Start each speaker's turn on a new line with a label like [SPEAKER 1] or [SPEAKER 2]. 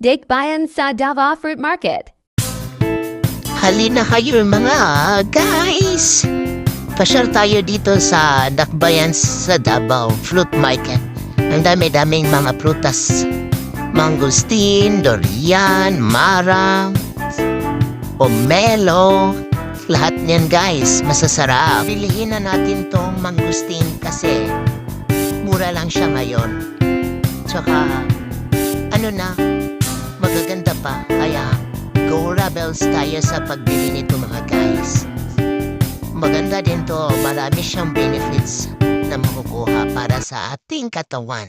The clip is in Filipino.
[SPEAKER 1] Digbayan sa Davao Fruit Market.
[SPEAKER 2] Halina kayo mga guys! Pasyal tayo dito sa Dakbayan sa Davao Fruit Market. Ang dami-daming mga prutas. Mangustin, durian, marang, pomelo. Lahat niyan guys, masasarap. Pilihin na natin tong mangustin kasi mura lang siya ngayon. Tsaka, magaganda pa. Kaya, go rebels tayo sa pagbili nito mga guys. Maganda din to, marami siyang benefits na makukuha para sa ating katawan.